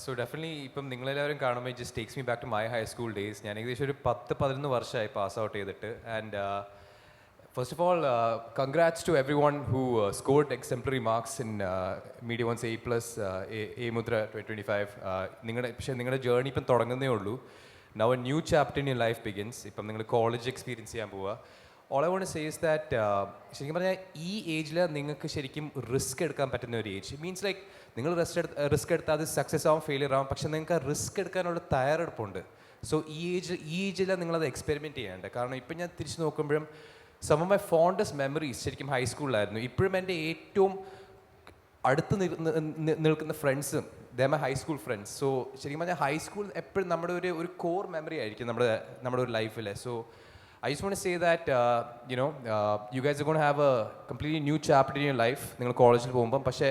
So definitely ഇപ്പം നിങ്ങളെല്ലാവരും കാണുമ്പോൾ just takes me back to my high school days. ഞാൻ ഏകദേശം ഒരു 10-11 വർഷമായി പാസ് ഔട്ട് ചെയ്തിട്ട്. And first of all congrats to every one who scored exemplary marks in media ones A+, a Mudra 2025. നിങ്ങളുടെ journey ഇപ്പം തുടങ്ങുന്നേ ഉള്ളൂ. Now a new chapter in your life begins. ഇപ്പം നിങ്ങൾ കോളേജ് എക്സ്പീരിയൻസ് ചെയ്യാൻ പോവുക. All I want say is that ശരിക്കും പറഞ്ഞാൽ ഈ ഏജിൽ നിങ്ങൾക്ക് ശരിക്കും റിസ്ക് എടുക്കാൻ പറ്റുന്ന ഒരു ഏജ്. മീൻസ് ലൈക്ക് നിങ്ങൾ റിസ്ക് എടുത്താൽ അത് സക്സസ് ആവും, ഫെയിലിയർ ആവും, പക്ഷെ നിങ്ങൾക്ക് ആ റിസ്ക് എടുക്കാനുള്ള തയ്യാറെടുപ്പുണ്ട്. സോ ഈ ഏജിൽ നിങ്ങളത് എക്സ്പെരിമെൻറ്റ് ചെയ്യേണ്ടത്. കാരണം ഇപ്പം ഞാൻ തിരിച്ച് നോക്കുമ്പോഴും സം ഓഫ് മൈ ഫോണ്ടസ്റ്റ് മെമ്മറീസ് ശരിക്കും ഹൈസ്കൂളിലായിരുന്നു. ഇപ്പോഴും എൻ്റെ ഏറ്റവും അടുത്ത് നിൽക്കുന്ന ഫ്രണ്ട്സും ദേ മൈ ഹൈസ്കൂൾ ഫ്രണ്ട്സ്. സോ ശരിക്കും പറഞ്ഞാൽ ഹൈസ്കൂൾ എപ്പോഴും നമ്മുടെ ഒരു കോർ മെമ്മറി ആയിരിക്കും നമ്മുടെ ഒരു ലൈഫിൽ. So I just want to say that, you guys are going to have a completely new chapter in your life. നിങ്ങൾ കോളേജിൽ പോകുമ്പം പക്ഷേ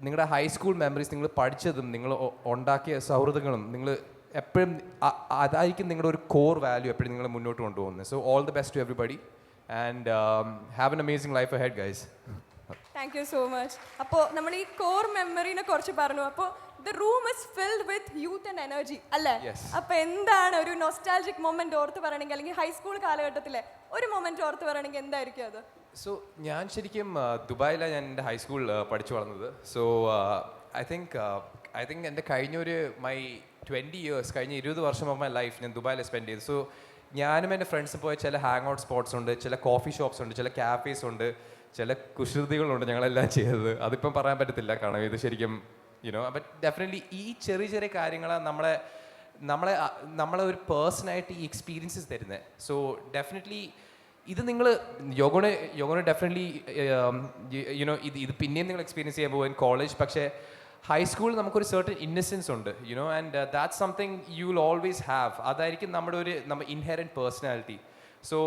നിങ്ങളുടെ ഹൈസ്കൂൾ മെമ്മറീസ്, നിങ്ങൾ പഠിച്ചതും നിങ്ങൾ ഉണ്ടാക്കിയ സൗഹൃദങ്ങളും നിങ്ങൾ എപ്പോഴും അതായിരിക്കും നിങ്ങളുടെ ഒരു കോർ വാല്യൂ എപ്പോഴും നിങ്ങൾ മുന്നോട്ട് കൊണ്ടുപോകുന്നത്. So all the best to everybody and have an amazing life ahead guys. Thank you so much. അപ്പോൾ നമ്മൾ ഈ കോർ മെമ്മറിനെ കുറിച്ച് പറഞ്ഞു. അപ്പോൾ the room is filled with youth and energy അല്ലേ? അപ്പോൾ എന്താണ് ഒരു നൊസ്റ്റാൾജിക് മൊമെന്റ് ഓർത്ത് പറയണമെങ്കിൽ, അല്ലെങ്കിൽ ഹൈസ്കൂൾ കാലഘട്ടത്തിലെ ഒരു മൊമെന്റ് ഓർത്ത് പറയണമെങ്കിൽ എന്തായിരിക്കും അത്? സോ ഞാൻ ശരിക്കും ദുബായിലാണ് ഞാൻ എൻ്റെ ഹൈസ്കൂൾ പഠിച്ചു വളർന്നത്. സോ ഐ തിങ്ക് എൻ്റെ കഴിഞ്ഞൊരു മൈ 20 years, കഴിഞ്ഞ 20 വർഷം ഓഫ് മൈ ലൈഫ് ഞാൻ ദുബായിൽ സ്പെൻഡ് ചെയ്തു. സോ ഞാനും എൻ്റെ ഫ്രണ്ട്സും പോയ ചില ഹാങ് ഔട്ട് സ്പോട്ട്സ് ഉണ്ട്, ചില കോഫി ഷോപ്സ് ഉണ്ട്, ചില ക്യാഫേസ് ഉണ്ട്, ചില കുസൃതികളുണ്ട് ഞങ്ങളെല്ലാം ചെയ്തത്. അതിപ്പം പറയാൻ പറ്റത്തില്ല, കാരണം ഇത് ശരിക്കും ബട്ട് ഡെഫിനറ്റ്ലി ഈ ചെറിയ ചെറിയ കാര്യങ്ങൾ നമ്മളെ ഒരു പേഴ്സണായിട്ട് ഈ എക്സ്പീരിയൻസസ് തരുന്നത്. സോ ഡെഫിനറ്റ്ലി ഇത് നിങ്ങൾ യോഗോണ് ഡെഫിനറ്റ്ലി ഇത് പിന്നെയും നിങ്ങൾ എക്സ്പീരിയൻസ് ചെയ്യാൻ പോകും ഇൻ കോളേജ്. പക്ഷേ ഹൈസ്കൂളിൽ നമുക്കൊരു സർട്ടൻ ഇന്നസെൻസ് ഉണ്ട്, and that's something you will always have. അതായിരിക്കും നമ്മുടെ ഇൻഹെറൻറ്റ് പേഴ്സണാലിറ്റി. സോ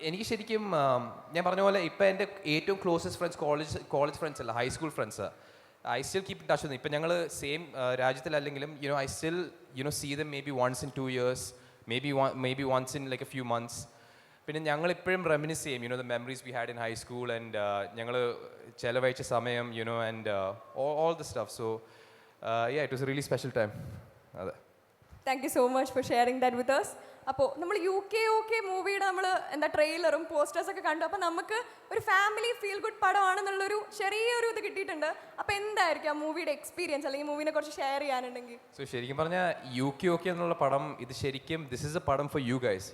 എനിക്ക് ശരിക്കും ഞാൻ പറഞ്ഞ പോലെ ഇപ്പം എൻ്റെ ഏറ്റവും ക്ലോസസ്റ്റ് ഫ്രണ്ട്സ് കോളേജ് ഫ്രണ്ട്സ് അല്ല, high school friends. I still keep in touch with. ഇപ്പം ഞങ്ങൾ സെയിം രാജ്യത്തിലല്ലെങ്കിലും I still see them maybe once in 2 years, maybe once in like a few months. പിന്നെ ഞങ്ങൾ ഇപ്പോഴും റെമിനിസ് ചെയ്യും the memories we had in high school and ഞങ്ങൾ ചിലവഴിച്ച സമയം and all the stuff. So it was a really special time. അതെ. Thank you so much for sharing that with us. അപ്പോൾ നമ്മൾ UK മൂവിയുടെ നമ്മൾ ട്രെയിലറും പോസ്റ്റേഴ്സൊക്കെ കണ്ടു. അപ്പോൾ നമുക്ക് ഒരു ഫാമിലി ഫീൽ ഗുഡ് പടമാണെന്നുള്ളൊരു ചെറിയൊരു ഇത് കിട്ടിയിട്ടുണ്ട്. അപ്പോൾ എന്തായിരിക്കും ആ മൂവിയുടെ എക്സ്പീരിയൻസ്, അല്ലെങ്കിൽ മൂവിനെ കുറിച്ച് ഷെയർ ചെയ്യാനുണ്ടെങ്കിൽ? സോ ശരിക്കും പറഞ്ഞാൽ UK എന്നുള്ള പടം ഇത് ശരിക്കും ദിസ് ഈസ് എ പടം for you guys.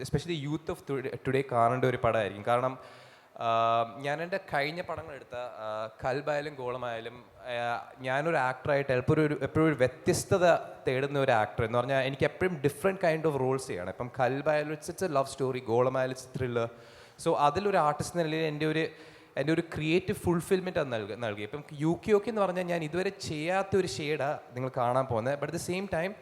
Especially youth of today കാണേണ്ട ഒരു പടമായിരിക്കും. കാരണം ഞാൻ എൻ്റെ കഴിഞ്ഞ പടങ്ങളെടുത്ത കൽബായാലും ഗോളമായാലും ഞാനൊരു ആക്ടറായിട്ട് എപ്പോഴും ഒരു വ്യത്യസ്തത തേടുന്ന ഒരു ആക്ടർ എന്ന് പറഞ്ഞാൽ എനിക്ക് എപ്പോഴും ഡിഫറെൻറ്റ് കൈൻഡ് ഓഫ് റോൾസ് ചെയ്യണം. ഇപ്പം കൽബായാലും ഇറ്റ്സ് എ ലവ് സ്റ്റോറി, ഗോളമായാലും ഇറ്റ്സ് ത്രില്ലർ. സോ അതിലൊരു ആർട്ടിസ്റ്റ് എന്ന നിലയിൽ എൻ്റെ ഒരു ക്രിയേറ്റീവ് ഫുൾഫിൽമെൻറ്റ് അത് നൽകി. ഇപ്പം UK എന്ന് പറഞ്ഞാൽ ഞാൻ ഇതുവരെ ചെയ്യാത്ത ഒരു ഷെയ്ഡാണ് നിങ്ങൾ കാണാൻ പോകുന്നത്. But at the same time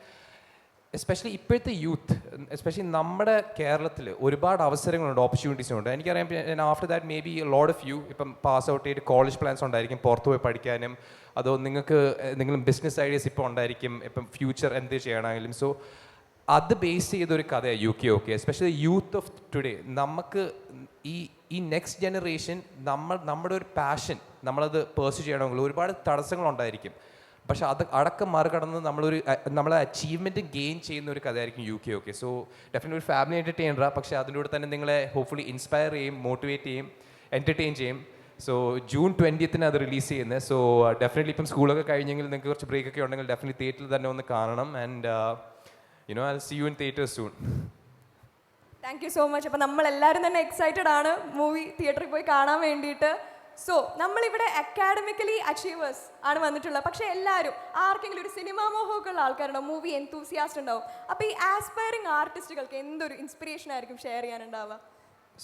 especially ഇപ്പോഴത്തെ യൂത്ത്, എസ്പെഷ്യലി നമ്മുടെ കേരളത്തിൽ ഒരുപാട് അവസരങ്ങളുണ്ട്, ഓപ്പർച്യൂണിറ്റീസ് ഉണ്ട്. എനിക്കറിയാം after that maybe load of you ഇപ്പം പാസ് ഔട്ട് ചെയ്ത് കോളേജ് പ്ലാൻസ് ഉണ്ടായിരിക്കും പുറത്ത് പോയി പഠിക്കാനും, അതോ നിങ്ങൾക്ക് എന്തെങ്കിലും ബിസിനസ് ഐഡിയാസ് ഇപ്പോൾ ഉണ്ടായിരിക്കും, ഇപ്പം ഫ്യൂച്ചർ എന്ത് ചെയ്യണമെങ്കിലും. സോ അത് ബേസ് ചെയ്തൊരു കഥയാണ് UK. Especially youth of today. നമുക്ക് ഈ നെക്സ്റ്റ് ജനറേഷൻ നമ്മുടെ ഒരു പാഷൻ നമ്മളത് പേഴ്സ്യൂ ചെയ്യണമെങ്കിൽ ഒരുപാട് തടസ്സങ്ങളുണ്ടായിരിക്കും. പക്ഷെ അത് അടക്കം മറികടന്ന് നമ്മളെ അച്ചീവ്മെൻറ്റ് ഗെയിൻ ചെയ്യുന്ന ഒരു കഥയായിരിക്കും UK. സോ ഡെഫിനറ്റ്ലി ഒരു ഫാമിലി എൻ്റർടൈനറാണ്, പക്ഷേ അതിൻ്റെ കൂടെ തന്നെ നിങ്ങളെ ഹോപ്പ്ഫുള്ളി ഇൻസ്പയർ ചെയ്യും, മോട്ടിവേറ്റ് ചെയ്യും, എൻ്റർടൈൻ ചെയ്യും. സോ June 20th അത് റിലീസ് ചെയ്യുന്നത്. സോ ഡെഫിനറ്റ്ലി ഇപ്പം സ്കൂളൊക്കെ കഴിഞ്ഞെങ്കിൽ നിങ്ങൾക്ക് കുറച്ച് ബ്രേക്കൊക്കെ ഉണ്ടെങ്കിൽ ഡെഫിനറ്റ്ലി തിയേറ്ററിൽ തന്നെ ഒന്ന് കാണണം. And I'll see you in theaters soon. Thank you so much. അപ്പോൾ നമ്മളെല്ലാവരും തന്നെ എക്സൈറ്റഡ് ആണ് മൂവി തിയേറ്ററിൽ പോയി കാണാൻ വേണ്ടിയിട്ട്. സോ നമ്മളിവിടെ അക്കാഡമിക്കലി അച്ചീവേഴ്സ് ആണ് വന്നിട്ടുള്ളത്. പക്ഷേ എല്ലാവരും ആർക്കെങ്കിലും ഒരു സിനിമാ മോഹമൊക്കെ ഉള്ള ആൾക്കാരുണ്ടാവും, മൂവി എൻതൂസിയാസ്റ്റ് ഉണ്ടാവും. അപ്പോൾ ഈ ആസ്പയറിംഗ് ആർട്ടിസ്റ്റുകൾക്ക് എന്തൊരു ഇൻസ്പിറേഷൻ ആയിരിക്കും ഷെയർ ചെയ്യാനുണ്ടാവുക?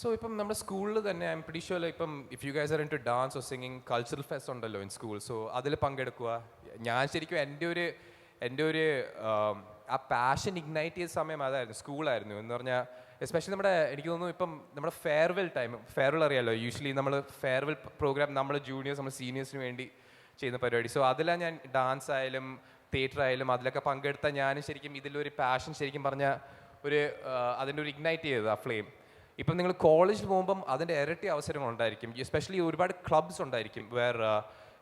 സോ ഇപ്പം നമ്മുടെ സ്കൂളിൽ തന്നെ ഐ എം പ്രിറ്റി ഷുവർ ഇപ്പം if you guys R into dance or singing, cultural fest ഉണ്ടല്ലോ ഇൻ സ്കൂൾ. സോ അതിൽ പങ്കെടുക്കുക. ഞാൻ ശരിക്കും എൻ്റെ ഒരു ആ പാഷൻ ഇഗ്നൈറ്റ് ചെയ്ത സമയം അതായിരുന്നു, സ്കൂളായിരുന്നു എന്ന് പറഞ്ഞാൽ. എസ്പെഷ്യലി എനിക്ക് തോന്നുന്നു ഇപ്പം നമ്മുടെ ഫെയർവെൽ അറിയാമല്ലോ, യൂഷ്വലി നമ്മൾ ഫെയർവെൽ പ്രോഗ്രാം നമ്മൾ ജൂനിയേഴ്സ് നമ്മൾ സീനിയേഴ്സിന് വേണ്ടി ചെയ്യുന്ന പരിപാടി. സോ അതിലാണ് ഞാൻ ഡാൻസ് ആയാലും തിയേറ്റർ ആയാലും അതിലൊക്കെ പങ്കെടുത്ത ഞാൻ ശരിക്കും ഇതിലൊരു പാഷൻ ശരിക്കും പറഞ്ഞാൽ അതിൻ്റെ ഒരു ഇഗ്നൈറ്റ് ചെയ്തത് ആ ഫ്ലെയിം. ഇപ്പം നിങ്ങൾ കോളേജിൽ പോകുമ്പം അതിൻ്റെ ഇരട്ടി അവസരങ്ങളുണ്ടായിരിക്കും. എസ്പെഷ്യലി ഒരുപാട് ക്ലബ്സ് ഉണ്ടായിരിക്കും വേറെ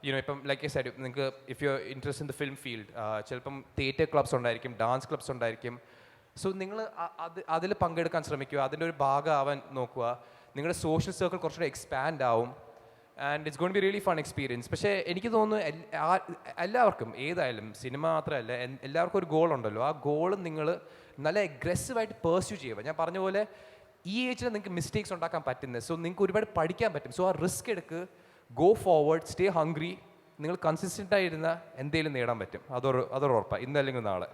ഇപ്പം ലൈക്ക് ഐ സൈഡ് നിങ്ങൾക്ക് if you interest in the film field ചിലപ്പം തിയേറ്റർ ക്ലബ്സ് ഉണ്ടായിരിക്കും, ഡാൻസ് ക്ലബ്സ് ഉണ്ടായിരിക്കും. സോ നിങ്ങൾ അതിൽ പങ്കെടുക്കാൻ ശ്രമിക്കുക, അതിൻ്റെ ഒരു ഭാഗമാവാൻ നോക്കുക. നിങ്ങളുടെ സോഷ്യൽ സർക്കിൾ കുറച്ചുകൂടെ എക്സ്പാൻഡ് ആവും and it's gonna be really fun experience. പക്ഷേ എനിക്ക് തോന്നുന്നു എല്ലാവർക്കും, ഏതായാലും സിനിമ മാത്രമല്ല, എല്ലാവർക്കും ഒരു ഗോൾ ഉണ്ടല്ലോ. ആ ഗോൾ നിങ്ങൾ നല്ല അഗ്രസീവായിട്ട് പേഴ്സ്യൂ ചെയ്യുക. ഞാൻ പറഞ്ഞ പോലെ ഈ ഏജിൽ നിങ്ങൾക്ക് മിസ്റ്റേക്സ് ഉണ്ടാക്കാൻ പറ്റുന്നത്. സോ നിങ്ങൾക്ക് ഒരുപാട് പഠിക്കാൻ പറ്റും. സോ ആ റിസ്ക് എടുക്കുക, ഗോ ഫോർവേഡ്, സ്റ്റേ ഹംഗ്രി. നിങ്ങൾ കൺസിസ്റ്റൻ്റ് ആയിരുന്ന എന്തെങ്കിലും നേടാൻ പറ്റും. അതൊരു ഉറപ്പാണ്, ഇന്നല്ലെങ്കിൽ നാളെ.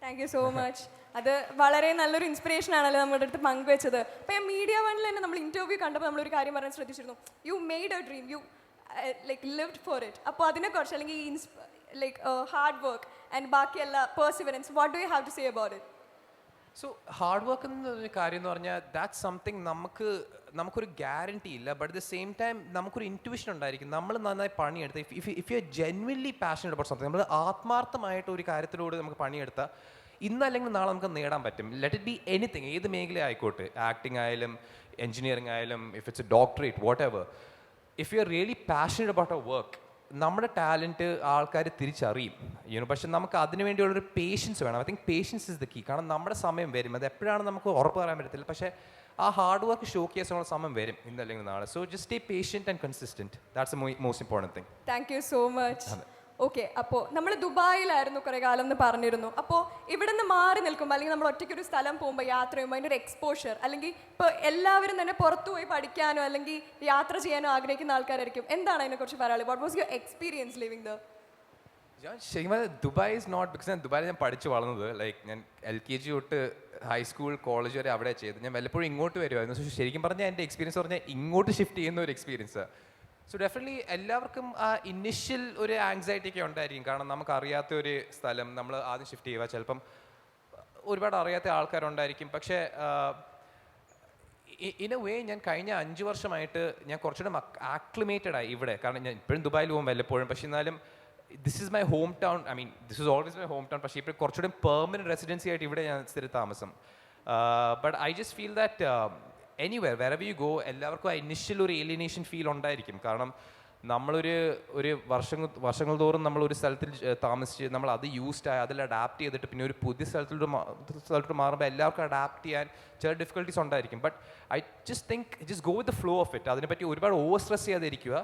Thank you so much. അത് വളരെ നല്ലൊരു ഇൻസ്പിറേഷൻ ആണല്ലോ നമ്മുടെ അടുത്ത് പങ്കുവെച്ചത്. അപ്പോൾ മീഡിയ വണ്ണിൽ തന്നെ നമ്മൾ ഇൻ്റർവ്യൂ കണ്ടപ്പോൾ നമ്മളൊരു കാര്യം പറയാൻ ശ്രദ്ധിച്ചിരുന്നു. You made a dream, you like lived for it. അപ്പോൾ അതിനെക്കുറിച്ച് അല്ലെങ്കിൽ ലൈക്ക് ഹാർഡ് വർക്ക് ആൻഡ് ബാക്കിയെല്ലാം perseverance, what do you have to say about it? So hard work എന്നൊരു കാര്യം എന്ന് പറഞ്ഞാൽ ദാറ്റ്സ് സംതിങ് നമുക്കൊരു ഗ്യാരണ്ടി ഇല്ല. But at the same time നമുക്കൊരു ഇൻറ്റ്യൂഷൻ ഉണ്ടായിരിക്കും. നമ്മൾ നന്നായി പണിയെടുത്ത് if you are genuinely passionate about something, നമ്മൾ ആത്മാർത്ഥമായിട്ട് ഒരു കാര്യത്തിലൂടെ നമുക്ക് പണിയെടുത്താൽ ഇന്നല്ലെങ്കിൽ നാളെ നമുക്ക് നേടാൻ പറ്റും. ലെറ്റ് ഇറ്റ് ബി എനിത്തിങ്, ഏത് മേഖല ആയിക്കോട്ടെ, ആക്ടിങ് ആയാലും എഞ്ചിനീയറിംഗ് ആയാലും, if it's a doctorate, whatever. If you are really passionate about a work, നമ്മുടെ ടാലൻറ്റ് ആൾക്കാർ തിരിച്ചറിയും. പക്ഷെ നമുക്ക് അതിന് വേണ്ടിയുള്ളൊരു പേഷ്യൻസ് വേണം. I think patience is the key. കാരണം നമ്മുടെ സമയം വരും, അത് എപ്പോഴാണ് നമുക്ക് ഉറപ്പ് പറയാൻ പറ്റത്തില്ല. പക്ഷേ ആ ഹാർഡ് വർക്ക് ഷോ കേസുള്ള സമയം വരും, ഇന്നല്ലെങ്കിൽ നാളെ. So just stay patient and consistent. That's the most important thing. Thank you so much. Okay, അപ്പോൾ നമ്മൾ ദുബായിലായിരുന്നു കുറേ കാലം എന്ന് പറഞ്ഞിരുന്നു. അപ്പോൾ ഇവിടെ നിന്ന് മാറി നിൽക്കുമ്പോൾ അല്ലെങ്കിൽ നമ്മൾ ഒറ്റയ്ക്കൊരു സ്ഥലം പോകുമ്പോൾ യാത്ര ചെയ്യുമ്പോൾ അതിൻ്റെ ഒരു എക്സ്പോഷർ, അല്ലെങ്കിൽ ഇപ്പോൾ എല്ലാവരും തന്നെ പുറത്തു പോയി പഠിക്കാനോ അല്ലെങ്കിൽ യാത്ര ചെയ്യാനോ ആഗ്രഹിക്കുന്ന ആൾക്കാരായിരിക്കും. എന്താണ് അതിനെക്കുറിച്ച് പറയാനുള്ളത്? What was your experience living the? ഞാൻ ശരിക്കും ദുബായ് ഇസ് നോട്ട് ബിക്കോസ് ഞാൻ ദുബായിൽ ഞാൻ പഠിച്ചു വളർന്നത്. ലൈക്ക് ഞാൻ LKG തൊട്ട് ഹൈസ്കൂൾ കോളേജ് വരെ അവിടെ ചെയ്ത്. ഞാൻ വല്ലപ്പോഴും ഇങ്ങോട്ട് വരുമായിരുന്നു. പക്ഷേ ശരിക്കും പറഞ്ഞാൽ എൻ്റെ എക്സ്പീരിയൻസ് പറഞ്ഞാൽ ഇങ്ങോട്ട് ഷിഫ്റ്റ് ചെയ്യുന്ന ഒരു എക്സ്പീരിയൻസ്. സോ ഡെഫിനറ്റ്ലി എല്ലാവർക്കും ആ ഇനിഷ്യൽ ഒരു ആങ്സൈറ്റി ഒക്കെ ഉണ്ടായിരിക്കും. കാരണം നമുക്കറിയാത്ത ഒരു സ്ഥലം നമ്മൾ ആദ്യം ഷിഫ്റ്റ് ചെയ്യുക, ചിലപ്പം ഒരുപാട് അറിയാത്ത ആൾക്കാരുണ്ടായിരിക്കും. പക്ഷേ ഇൻ എ വേ ഞാൻ കഴിഞ്ഞ 5 വർഷമായിട്ട് ഞാൻ കുറച്ചുകൂടെ ആക്ലിമേറ്റഡ് ആയി ഇവിടെ. കാരണം ഞാൻ ഇപ്പോഴും ദുബായിൽ പോകും വല്ലപ്പോഴും. പക്ഷേ എന്നാലും this is my home town. I mean this is always my home town. പക്ഷേ ഇപ്പോൾ കുറച്ചുകൂടെ പെർമനൻറ്റ് റെസിഡൻസി ആയിട്ട് ഇവിടെ ഞാൻ സ്ഥിര താമസം. But I just feel that anywhere wherever you go, എല്ലാവർക്കും ആ ഇനിഷ്യൽ ഒരു ഏലിയനേഷൻ ഫീൽ ഉണ്ടായിരിക്കും. കാരണം നമ്മളൊരു വർഷങ്ങൾ തോറും നമ്മളൊരു സ്ഥലത്തിൽ താമസിച്ച് നമ്മൾ അത് യൂസ്ഡ് ആയി അതിൽ അഡാപ്റ്റ് ചെയ്തിട്ട് പിന്നെ ഒരു പുതിയ സ്ഥലത്തോട്ട് മാറുമ്പോൾ എല്ലാവർക്കും അഡാപ്റ്റ് ചെയ്യാൻ ചില ഡിഫിക്കൽട്ടീസ് ഉണ്ടായിരിക്കും. But I just think just go with the flow of it. അതിനെപ്പറ്റി ഒരുപാട് ഓവർ സ്ട്രെസ് ചെയ്യാതിരിക്കുക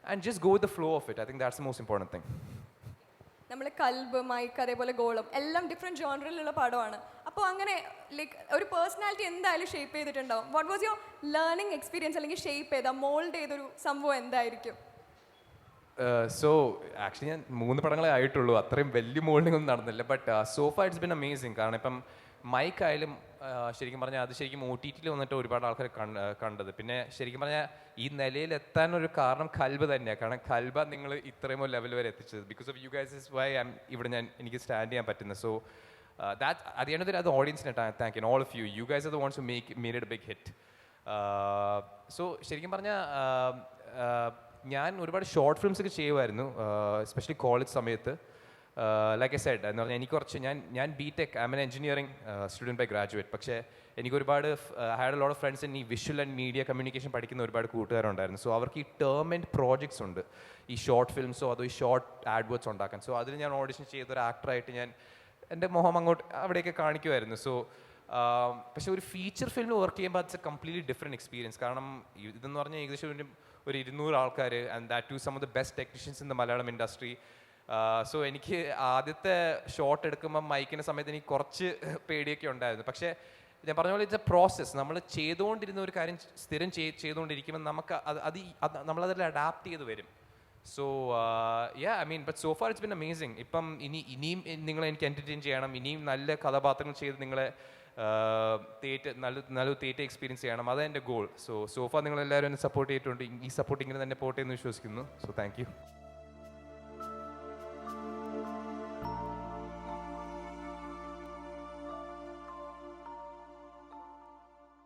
and just go with the flow of it. I think that's the most important thing. നമ്മൾ കൽബ്, മൈക്ക്, അതേപോലെ ഗോളം എല്ലാം ഡിഫറെൻറ്റ് ജോണറിലുള്ള പടമാണ്. അപ്പോൾ അങ്ങനെ ലൈക്ക് ഒരു പേഴ്സണാലിറ്റി എന്തായാലും ഷേപ്പ് ചെയ്തിട്ടുണ്ടാവും. What was your learning experience, അല്ലെങ്കിൽ ഷേപ്പ് ചെയ്ത മോൾഡ് ചെയ്തൊരു സംഭവം എന്തായിരിക്കും? സോ ആക്ച്വലി ഞാൻ 3 പടങ്ങളെ ആയിട്ടുള്ളൂ, അത്രയും വലിയ മോൾഡിംഗ് ഒന്നും നടന്നില്ല. But sofa it's been amazing. കാരണം ഇപ്പം മൈക്ക് ആയാലും ശരിക്കും പറഞ്ഞാൽ അത് ശരിക്കും OTT വന്നിട്ട് ഒരുപാട് ആൾക്കാർ കണ്ടത്. പിന്നെ ശരിക്കും പറഞ്ഞാൽ ഈ നിലയിൽ എത്താനൊരു കാരണം കൽബ് തന്നെയാണ്. കാരണം കൽബ നിങ്ങൾ ഇത്രയും ലെവൽ വരെ എത്തിച്ചത്. Because of you guys is why ഇവിടെ എനിക്ക് സ്റ്റാൻഡ് ചെയ്യാൻ പറ്റുന്നത്. സോ ദാറ്റ് അത് ചെയ്യേണ്ടത് അത് ഓഡിയൻസിനെ thank you all of you. You guys are the ones to make it a big hit. So ശരിക്കും പറഞ്ഞാൽ ഞാൻ ഒരുപാട് ഷോർട്ട് ഫിലിംസ് ഒക്കെ ചെയ്യുമായിരുന്നു, എസ്പെഷ്യലി കോളേജ് സമയത്ത്. ലൈക്ക് ഐ സെഡ് എന്ന് പറഞ്ഞാൽ എനിക്ക് കുറച്ച് ഞാൻ BTech, I'm an engineering student by graduate. പക്ഷേ എനിക്ക് ഒരുപാട് had a lot of friends ഈ വിഷ്വൽ ആൻഡ് മീഡിയ കമ്മ്യൂണിക്കേഷൻ പഠിക്കുന്ന ഒരുപാട് കൂട്ടുകാരുണ്ടായിരുന്നു. സോ അവർക്ക് ഈ ടേം ആൻഡ് പ്രോജക്ട്സ് ഉണ്ട്, ഈ ഷോർട്ട് ഫിലിംസോ അതോ ഈ ഷോർട്ട് ആഡ്വേർഡ്സ് ഉണ്ടാക്കാൻ. സോ അതിൽ ഞാൻ ഓഡിഷൻ ചെയ്തൊരു ആക്ടറായിട്ട് ഞാൻ എൻ്റെ മുഖം അങ്ങോട്ട് അവിടെയൊക്കെ കാണിക്കുമായിരുന്നു. സോ പക്ഷേ ഒരു ഫീച്ചർ ഫിലിം വർക്ക് ചെയ്യുമ്പോൾ it's a completely different experience. കാരണം ഇതെന്ന് പറഞ്ഞാൽ ഏകദേശം ഒരു 200 ആൾക്കാർ and that to some of the best technicians in the Malayalam industry. So എനിക്ക് ആദ്യത്തെ ഷോട്ട് എടുക്കുമ്പോൾ മൈക്കിൻ്റെ സമയത്ത് എനിക്ക് കുറച്ച് പേടിയൊക്കെ ഉണ്ടായിരുന്നു. പക്ഷേ ഞാൻ പറഞ്ഞ പോലെ ഇറ്റ്സ് എ പ്രോസസ്സ്. നമ്മൾ ചെയ്തുകൊണ്ടിരുന്ന ഒരു കാര്യം സ്ഥിരം ചെയ്തുകൊണ്ടിരിക്കുമ്പോൾ നമുക്ക് നമ്മളതിൽ അഡാപ്റ്റ് ചെയ്ത് വരും. So I mean but so far it's been amazing. ഇപ്പം ഇനിയും നിങ്ങളെ എനിക്ക് എൻ്റർടൈൻ ചെയ്യണം, ഇനിയും നല്ല കഥാപാത്രങ്ങൾ ചെയ്ത് നിങ്ങളെ നല്ല തിയേറ്റർ എക്സ്പീരിയൻസ് ചെയ്യണം, അതാണ് എൻ്റെ ഗോൾ. സോ ഫാർ നിങ്ങളെല്ലാവരും എന്നെ സപ്പോർട്ട് ചെയ്തിട്ടുണ്ട്. ഈ സപ്പോർട്ട് ഇങ്ങനെ തന്നെ പോട്ടെ എന്ന് വിശ്വസിക്കുന്നു. So thank you.